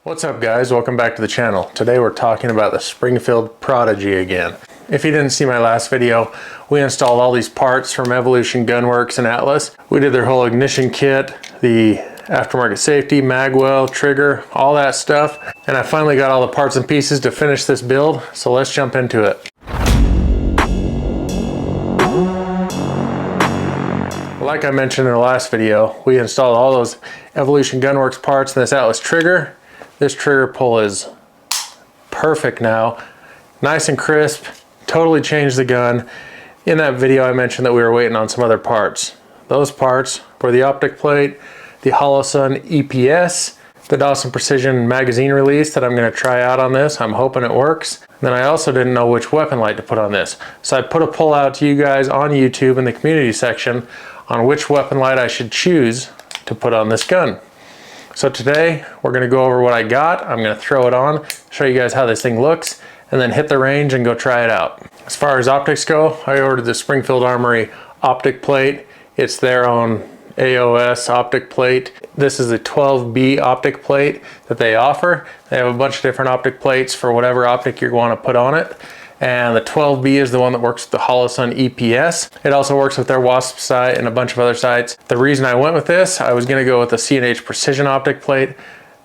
What's up guys, welcome back to the channel. Today we're talking about the Springfield Prodigy again. If you didn't see my last video, we installed all these parts from Evolution Gunworks and Atlas. We did their whole ignition kit, the aftermarket safety, mag well, trigger, all that stuff. And I finally got all the parts and pieces to finish this build, so let's jump into it. Like I mentioned in the last video, we installed all those Evolution Gunworks parts in this Atlas trigger. This trigger pull is perfect now, nice and crisp, totally changed the gun. In that video I mentioned that we were waiting on some other parts. Those parts were the optic plate, the Holosun EPS, the Dawson Precision magazine release that I'm going to try out on this. I'm hoping it works. Then I also didn't know which weapon light to put on this. So I put a poll out to you guys on YouTube in the community section on which weapon light I should choose to put on this gun. So today we're going to go over what I got. I'm going to throw it on, show you guys how this thing looks, and then hit the range and go try it out. As far as optics go, I ordered the Springfield Armory optic plate. It's their own AOS optic plate. This is a 12B optic plate that they offer. They have a bunch of different optic plates for whatever optic you want to put on it. And the 12B is the one that works with the Holosun EPS. It also works with their WASP sight and a bunch of other sights. The reason I went with this, I was going to go with the C&H Precision optic plate.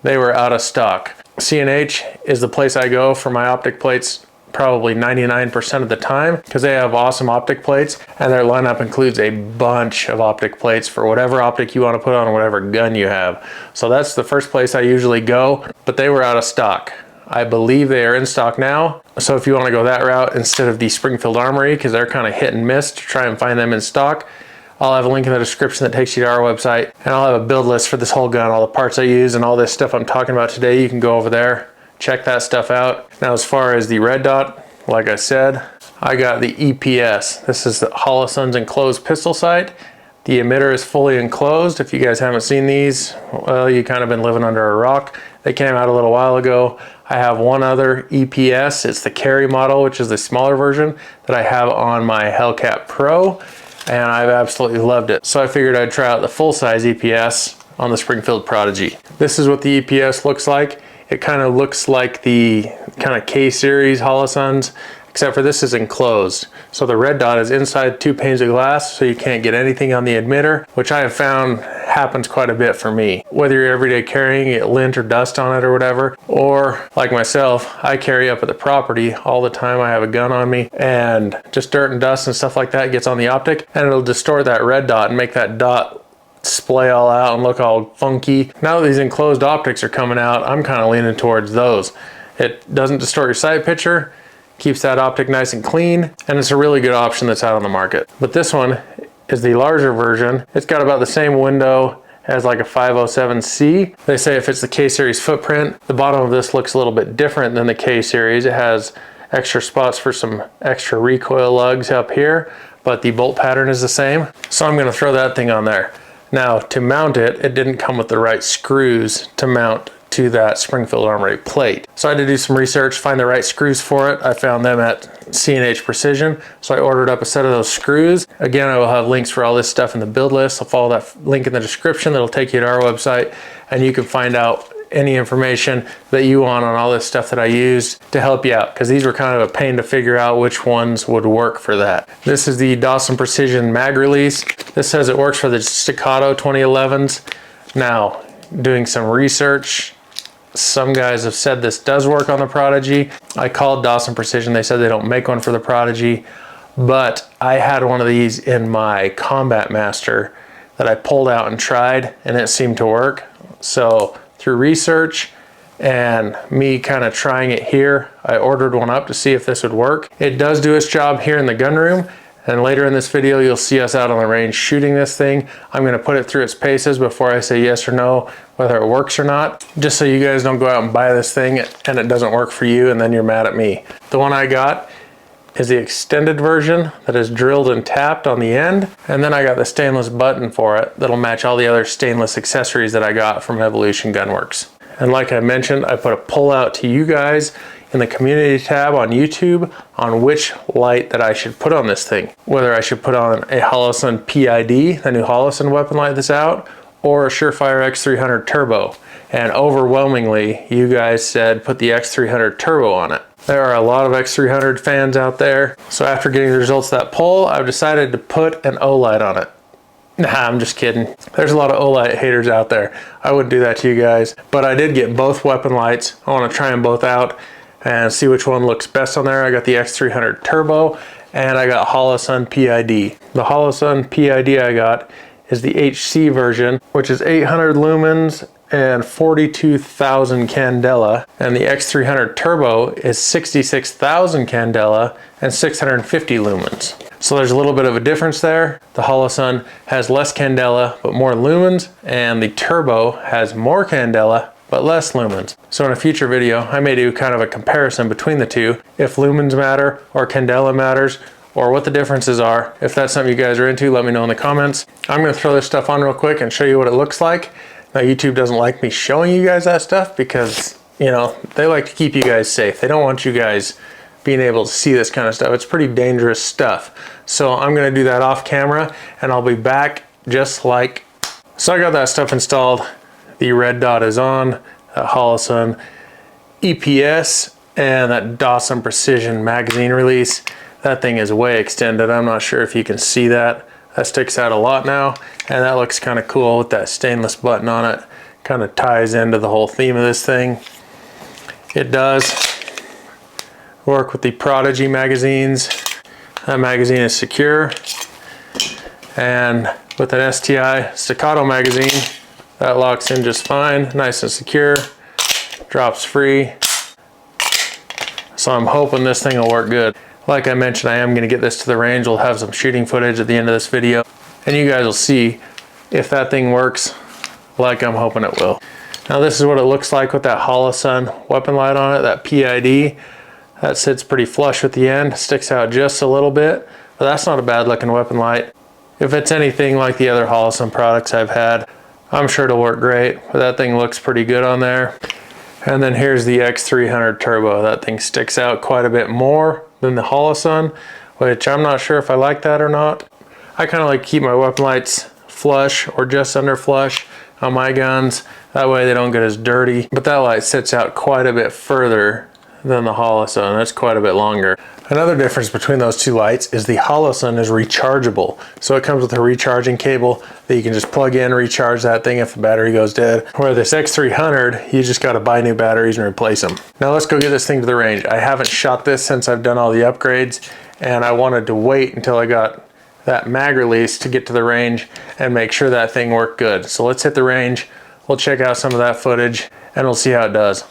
They were out of stock. C&H is the place I go for my optic plates probably 99% of the time because they have awesome optic plates and their lineup includes a bunch of optic plates for whatever optic you want to put on whatever gun you have. So that's the first place I usually go, but they were out of stock. I believe they are in stock now. So if you want to go that route instead of the Springfield Armory, because they're kind of hit and miss to try and find them in stock, I'll have a link in the description that takes you to our website, and I'll have a build list for this whole gun, all the parts I use and all this stuff I'm talking about today. You can go over there, check that stuff out. Now as far as the red dot, like I said, I got the EPS. This is the Holosun's enclosed pistol sight. The emitter is fully enclosed. If you guys haven't seen these, well, you kind of been living under a rock. They came out a little while ago. I have one other EPS. It's the carry model, which is the smaller version that I have on my Hellcat Pro, and I've absolutely loved it. So I figured I'd try out the full-size EPS on the Springfield Prodigy. This is what the EPS looks like. It kind of looks like the kind of K-series Holosuns, except for this is enclosed. So the red dot is inside two panes of glass, so you can't get anything on the emitter, which I have found happens quite a bit for me. Whether you're everyday carrying, get lint or dust on it or whatever, or like myself, I carry up at the property all the time. I have a gun on me and just dirt and dust and stuff like that gets on the optic and it'll distort that red dot and make that dot splay all out and look all funky. Now that these enclosed optics are coming out, I'm kind of leaning towards those. It doesn't distort your sight picture, keeps that optic nice and clean, and it's a really good option that's out on the market. But this one is the larger version. It's got about the same window as like a 507C. They say if it's the K-series footprint, the bottom of this looks a little bit different than the K-series. It has extra spots for some extra recoil lugs up here, but the bolt pattern is the same. So I'm gonna throw that thing on there. Now to mount it, it didn't come with the right screws to mount to that Springfield Armory plate. So I had to do some research, find the right screws for it. I found them at C&H Precision. So I ordered up a set of those screws. Again, I will have links for all this stuff in the build list. I'll follow that link in the description. That'll take you to our website and you can find out any information that you want on all this stuff that I used to help you out, because these were kind of a pain to figure out which ones would work for that. This is the Dawson Precision mag release. This says it works for the Staccato 2011s. Now, doing some research, some guys have said this does work on the Prodigy. I called Dawson Precision. They said they don't make one for the Prodigy, but I had one of these in my Combat Master that I pulled out and tried, and it seemed to work. So through research and me kind of trying it here, I ordered one up to see if this would work. It does do its job here in the gun room, and later in this video you'll see us out on the range shooting this thing. I'm going to put it through its paces before I say yes or no whether it works or not, just so you guys don't go out and buy this thing and it doesn't work for you and then you're mad at me. The one I got is the extended version that is drilled and tapped on the end, and then I got the stainless button for it that'll match all the other stainless accessories that I got from Evolution Gunworks. And like I mentioned, I put a poll out to you guys in the community tab on YouTube on which light that I should put on this thing. Whether I should put on a Holosun PID, the new Holosun weapon light that's out, or a Surefire X300 Turbo. and overwhelmingly you guys said put the X300 turbo on it. There are a lot of X300 fans out there, so after getting the results of that poll, I've decided to put an Olight on it. Nah, I'm just kidding. There's a lot of Olight haters out there. I wouldn't do that to you guys, but I did get both weapon lights. I want to try them both out and see which one looks best on there. I got the X300 turbo and I got Holosun PID. The Holosun PID I got is the HC version, which is 800 lumens and 42,000 candela, and the X300 turbo is 66,000 candela and 650 lumens. So there's a little bit of a difference there. The Holosun has less candela but more lumens, and the turbo has more candela but less lumens. So in a future video, I may do kind of a comparison between the two, if lumens matter or candela matters, or what the differences are. If that's something you guys are into, let me know in the comments. I'm gonna throw this stuff on real quick and show you what it looks like. Now, YouTube doesn't like me showing you guys that stuff because, you know, they like to keep you guys safe. They don't want you guys being able to see this kind of stuff. It's pretty dangerous stuff. So I'm gonna do that off camera and I'll be back just like. So I got that stuff installed. The red dot is on, that Holosun EPS and that Dawson Precision magazine release. That thing is way extended. I'm not sure if you can see that. That sticks out a lot now, and that looks kind of cool with that stainless button on it. Kind of ties into the whole theme of this thing. It does work with the Prodigy magazines. That magazine is secure. And with an STI staccato magazine, that locks in just fine, nice and secure, drops free. So I'm hoping this thing will work good. Like I mentioned, I am going to get this to the range. We'll have some shooting footage at the end of this video, and you guys will see if that thing works like I'm hoping it will. Now this is what it looks like with that Holosun weapon light on it, that PID. That sits pretty flush with the end, sticks out just a little bit, but that's not a bad looking weapon light. If it's anything like the other Holosun products I've had, I'm sure it'll work great, but that thing looks pretty good on there. And then here's the X300 turbo. That thing sticks out quite a bit more than the Holosun, which I'm not sure if I like that or not. I kind of like to keep my weapon lights flush or just under flush on my guns. That way they don't get as dirty. But that light sits out quite a bit further than the Holosun. That's quite a bit longer. Another difference between those two lights is the Holosun is rechargeable. So it comes with a recharging cable that you can just plug in, recharge that thing if the battery goes dead. Where this X300, you just gotta buy new batteries and replace them. Now let's go get this thing to the range. I haven't shot this since I've done all the upgrades, and I wanted to wait until I got that mag release to get to the range and make sure that thing worked good. So let's hit the range, we'll check out some of that footage, and we'll see how it does.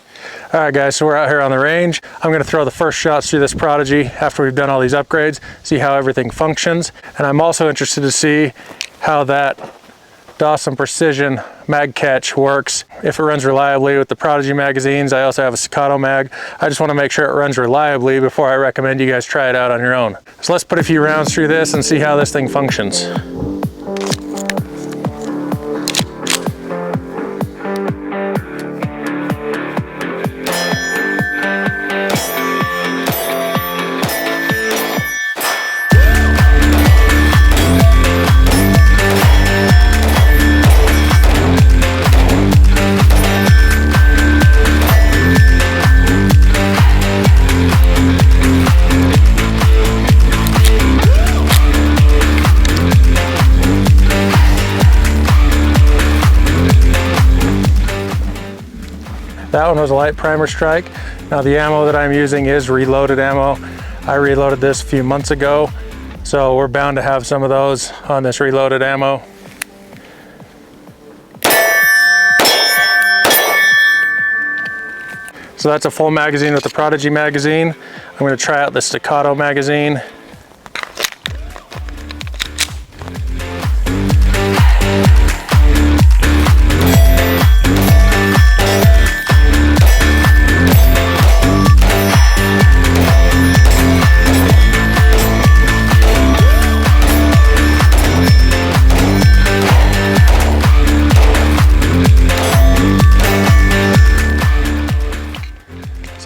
All right guys, so we're out here on the range. I'm gonna throw the first shots through this Prodigy after we've done all these upgrades, see how everything functions. And I'm also interested to see how that Dawson Precision mag catch works, if it runs reliably with the Prodigy magazines. I also have a staccato mag. I just wanna make sure it runs reliably before I recommend you guys try it out on your own. So let's put a few rounds through this and see how this thing functions. That one was a light primer strike. Now the ammo that I'm using is reloaded ammo. I reloaded this a few months ago, so we're bound to have some of those on this reloaded ammo. So that's a full magazine with the Prodigy magazine. I'm going to try out the staccato magazine.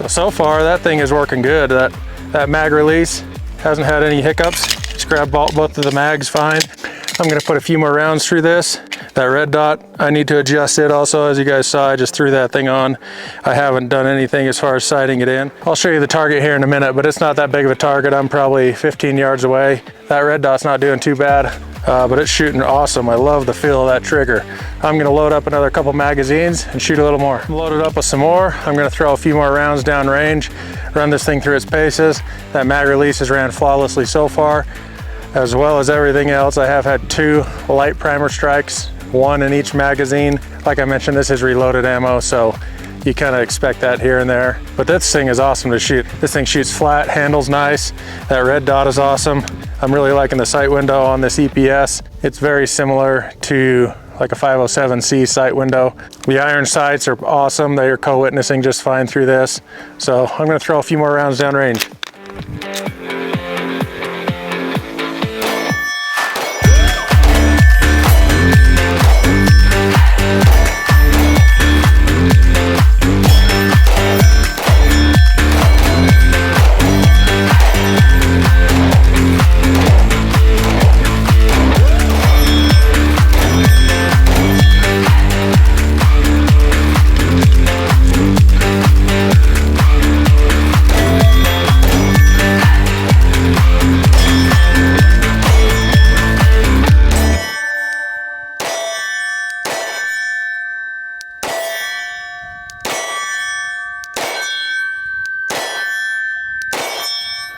So far that thing is working good. That mag release hasn't had any hiccups. Just grab both of the mags fine. I'm gonna put a few more rounds through this, That red dot, I need to adjust it also. As you guys saw, I just threw that thing on. I haven't done anything as far as sighting it in. I'll show you the target here in a minute, but it's not that big of a target. I'm probably 15 yards away. That red dot's not doing too bad, but it's shooting awesome. I love the feel of that trigger. I'm gonna load up another couple magazines and shoot a little more. I'm loaded up with some more. I'm gonna throw a few more rounds down range, run this thing through its paces. That mag release has ran flawlessly so far, as well as everything else. I have had 2 light primer strikes, 1 in each magazine. Like I mentioned, this is reloaded ammo, so you kind of expect that here and there. But this thing is awesome to shoot. This thing shoots flat, handles nice. That red dot is awesome. I'm really liking the sight window on this EPS. It's very similar to like a 507C sight window. The iron sights are awesome. They are co-witnessing just fine through this. So I'm gonna throw a few more rounds down range.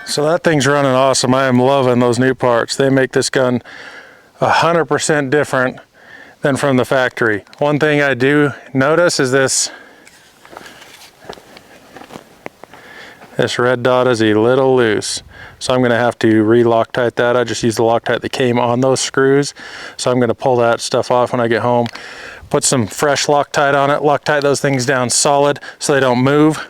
So that thing's running awesome. I am loving those new parts. They make this gun 100% different than from the factory. One thing I do notice is this red dot is a little loose. So I'm gonna have to re-Loctite that. I just used the Loctite that came on those screws. So I'm gonna pull that stuff off when I get home. Put some fresh Loctite on it. Loctite those things down solid so they don't move.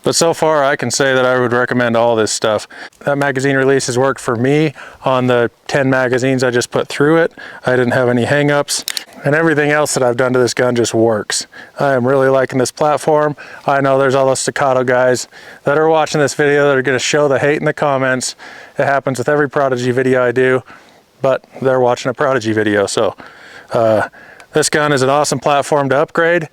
But so far I can say that I would recommend all this stuff. That magazine release has worked for me on the 10 magazines I just put through it. I didn't have any hang-ups, and everything else that I've done to this gun just works. I am really liking this platform. I know there's all those staccato guys that are watching this video that are gonna show the hate in the comments. It happens with every Prodigy video I do, but they're watching a Prodigy video. So this gun is an awesome platform to upgrade.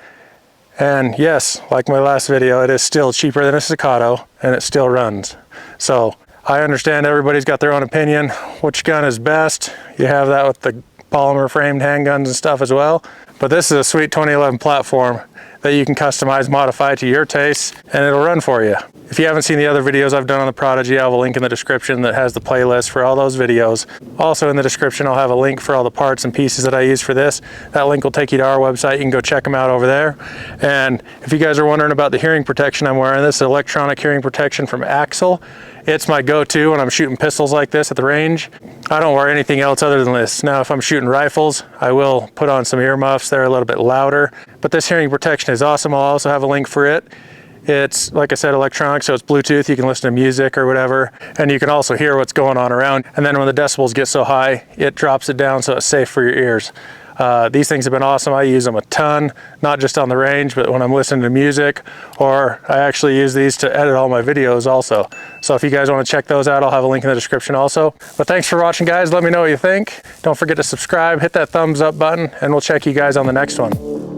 And yes, like my last video, it is still cheaper than a staccato and it still runs. So I understand everybody's got their own opinion. Which gun is best? You have that with the polymer framed handguns and stuff as well. But this is a sweet 2011 platform that you can customize, modify to your taste, and it'll run for you. If you haven't seen the other videos I've done on the Prodigy, I'll have a link in the description that has the playlist for all those videos. Also in the description, I'll have a link for all the parts and pieces that I use for this. That link will take you to our website. You can go check them out over there. And if you guys are wondering about the hearing protection I'm wearing, this is electronic hearing protection from Axle. It's my go-to when I'm shooting pistols like this at the range. I don't wear anything else other than this. Now, if I'm shooting rifles, I will put on some earmuffs. They're a little bit louder, but this hearing protection is awesome. I'll also have a link for it. It's, like I said, electronic, so it's Bluetooth. You can listen to music or whatever, and you can also hear what's going on around. And then when the decibels get so high, it drops it down so it's safe for your ears. These things have been awesome. I use them a ton, not just on the range, but when I'm listening to music, or I actually use these to edit all my videos also. So if you guys want to check those out, I'll have a link in the description also. But thanks for watching, guys. Let me know what you think. Don't forget to subscribe, hit that thumbs up button, and we'll check you guys on the next one.